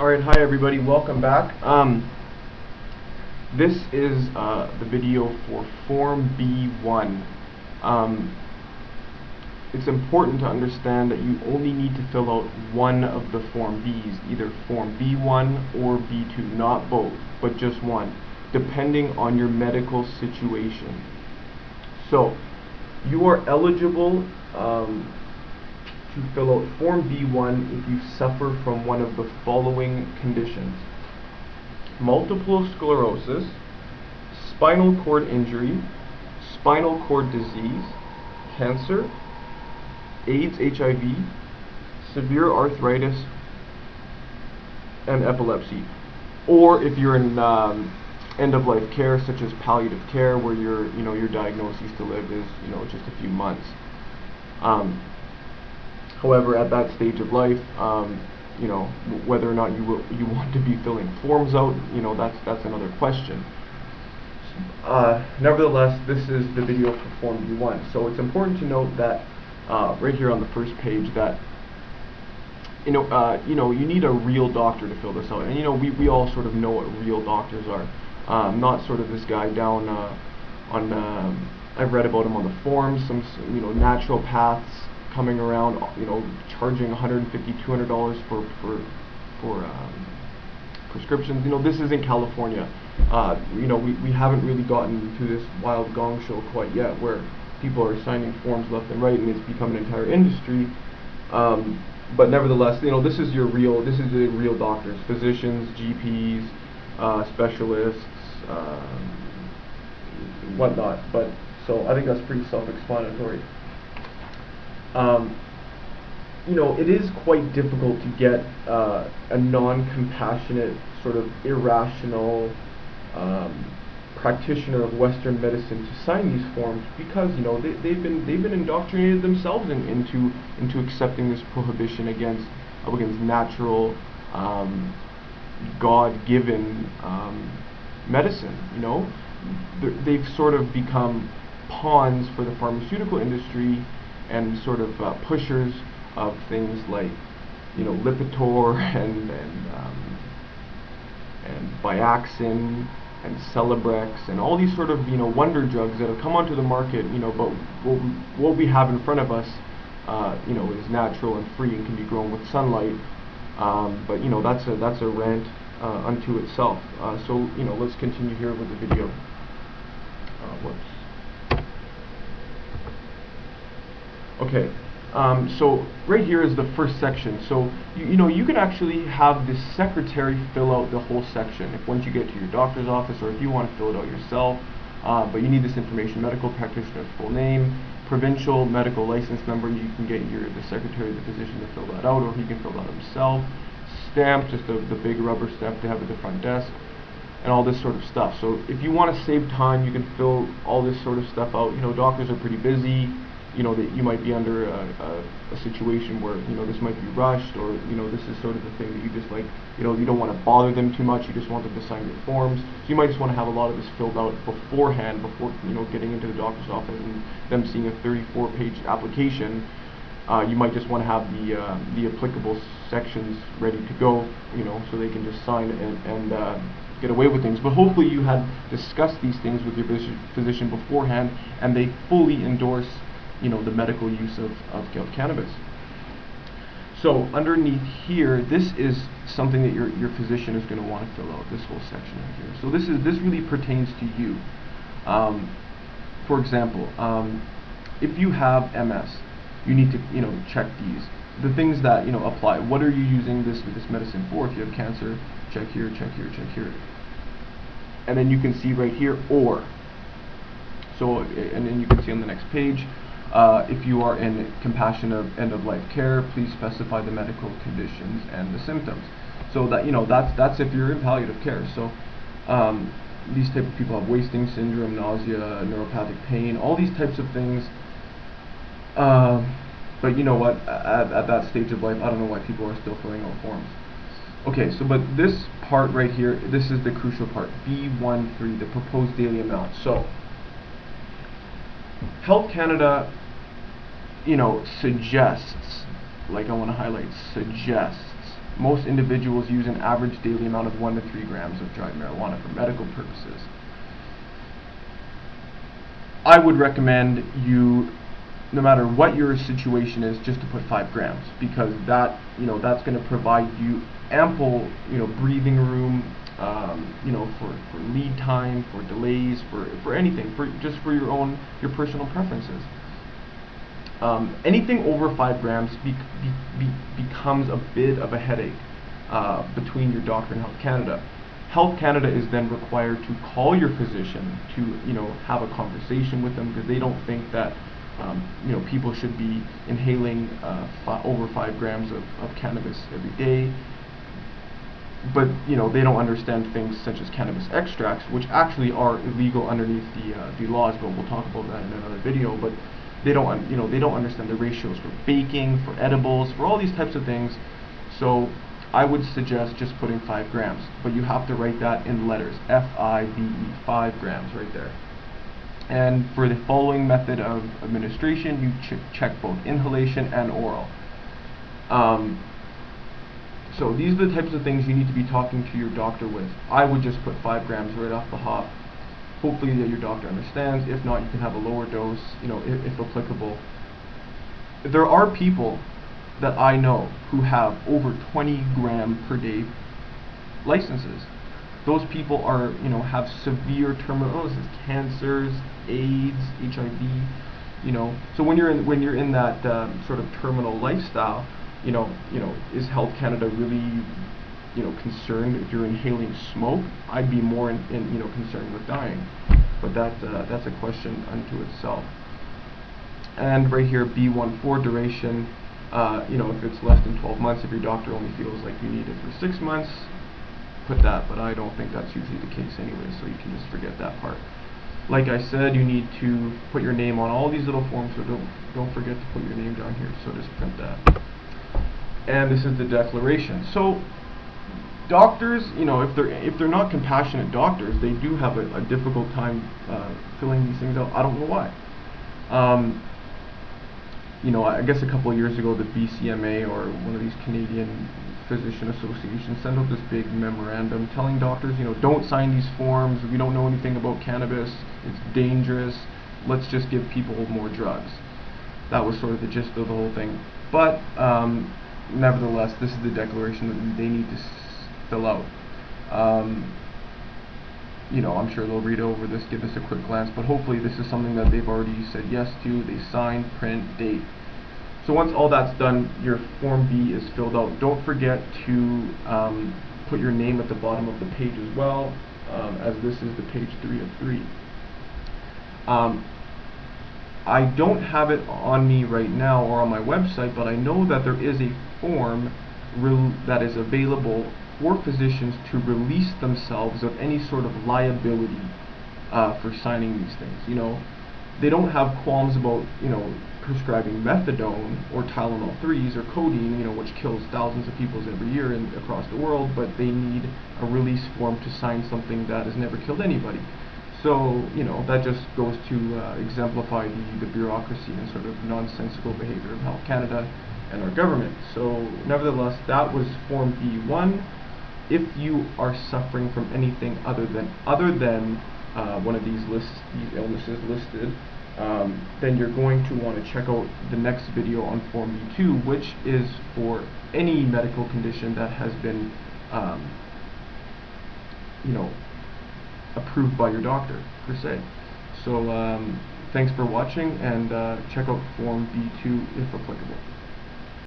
Alright, hi everybody, welcome back. This is the video for Form B1. It's important to understand that you only need to fill out one of the Form Bs, either Form B1 or B2, not both, but just one, depending on your medical situation. So, you are eligible to fill out Form B1 if you suffer from one of the following conditions: multiple sclerosis, spinal cord injury, spinal cord disease, cancer, AIDS, HIV, severe arthritis, and epilepsy. Or if you're in end-of-life care, such as palliative care, where your diagnosis to live is just a few months. However, at that stage of life, whether or not you want to be filling forms out, that's another question. Nevertheless, this is the video for Form B1. So it's important to note that right here on the first page that you need a real doctor to fill this out, and we all sort of know what real doctors are. Not sort of this guy down on I've read about him on the forums, some naturopaths coming around, charging $150, $200 for prescriptions. This is in California. We haven't really gotten to this wild gong show quite yet, where people are signing forms left and right, and it's become an entire industry. But nevertheless, this is the real doctors, physicians, GPs, specialists, whatnot. But so I think that's pretty self-explanatory. It is quite difficult to get a non-compassionate, sort of irrational practitioner of Western medicine to sign these forms, because they've been indoctrinated themselves into accepting this prohibition against natural, God-given medicine. They've sort of become pawns for the pharmaceutical industry and sort of pushers of things like Lipitor and Biaxin and Celebrex and all these sort of wonder drugs that have come onto the market. But what we have in front of us is natural and free and can be grown with sunlight. But that's a rant unto itself. So let's continue here with the video. Whoops. Okay, so right here is the first section. So you can actually have the secretary fill out the whole section once you get to your doctor's office, or if you want to fill it out yourself. But you need this information: medical practitioner's full name, provincial medical license number. You can get the secretary of the physician to fill that out, or he can fill that himself. Stamp, just the big rubber stamp to have at the front desk, and all this sort of stuff. So if you want to save time, you can fill all this sort of stuff out. Doctors are pretty busy. That you might be under a situation where this might be rushed, or this is sort of the thing that you just you don't want to bother them too much. You just want them to sign your forms. So you might just want to have a lot of this filled out beforehand, before getting into the doctor's office and them seeing a 34-page application. You might just want to have the applicable sections ready to go, so they can just sign and get away with things. But hopefully you had discussed these things with your physician beforehand, and they fully endorse the medical use of cannabis. So underneath here, this is something that your physician is going to want to fill out, this whole section right here. So this really pertains to you. For example, if you have MS, you need to check these. The things that apply. What are you using this medicine for? If you have cancer, check here, check here, check here. And then you can see right here, or. So, and then you can see on the next page, if you are in compassionate end-of-life care, please specify the medical conditions and the symptoms. So that that's if you're in palliative care. So these type of people have wasting syndrome, nausea, neuropathic pain, all these types of things. But you know what? At that stage of life, I don't know why people are still filling out forms. Okay, so but this part right here, this is the crucial part. B13, the proposed daily amount. So Health Canada suggests, like I want to highlight, suggests Most individuals use an average daily amount of 1 to 3 grams of dried marijuana for medical purposes. I would recommend you, no matter what your situation is, just to put 5 grams, because that, that's going to provide you ample, breathing room, for lead time, for delays, for anything, just for your personal preferences. Anything over 5 grams becomes a bit of a headache between your doctor and Health Canada. Health Canada is then required to call your physician to have a conversation with them, because they don't think that people should be inhaling over 5 grams of cannabis every day. But they don't understand things such as cannabis extracts, which actually are illegal underneath the laws. But we'll talk about that in another video. But they don't they don't understand the ratios for baking, for edibles, for all these types of things. So I would suggest just putting 5 grams, but you have to write that in letters, F-I-V-E, 5 grams right there. And for the following method of administration, you check both inhalation and oral. So these are the types of things you need to be talking to your doctor with. I would just put 5 grams right off the hop. Hopefully that your doctor understands. If not, you can have a lower dose, if applicable. There are people that I know who have over 20 gram per day licenses. Those people are, have severe terminal illnesses, cancers, AIDS, HIV, So when you're in that sort of terminal lifestyle, is Health Canada really, concerned if you're inhaling smoke? I'd be more concerned with dying, but that's a question unto itself. And right here, B14 duration. If it's less than 12 months, if your doctor only feels like you need it for 6 months, put that, but I don't think that's usually the case anyway, so you can just forget that part. Like I said, you need to put your name on all these little forms, so don't forget to put your name down here, so just print that. And this is the declaration. So doctors, if they're not compassionate doctors, they do have a difficult time filling these things out. I don't know why. I guess a couple of years ago, the BCMA, or one of these Canadian physician associations, sent out this big memorandum telling doctors, don't sign these forms. We don't know anything about cannabis. It's dangerous. Let's just give people more drugs. That was sort of the gist of the whole thing. But nevertheless, this is the declaration that they need to fill out. I'm sure they'll read over this, give this a quick glance, but hopefully this is something that they've already said yes to. They sign, print, date. So once all that's done, your Form B is filled out. Don't forget to put your name at the bottom of the page as well, as this is the page 3 of 3. I don't have it on me right now or on my website, but I know that there is a form that is available for physicians to release themselves of any sort of liability for signing these things. They don't have qualms about prescribing methadone or Tylenol 3s or codeine, which kills thousands of people every year across the world, but they need a release form to sign something that has never killed anybody. So that just goes to exemplify the bureaucracy and sort of nonsensical behavior of Health Canada and our government. So nevertheless, that was Form B1. If you are suffering from anything other than one of these illnesses listed, then you're going to want to check out the next video on Form B2, which is for any medical condition that has been approved by your doctor, per se. So thanks for watching, and check out Form B2 if applicable.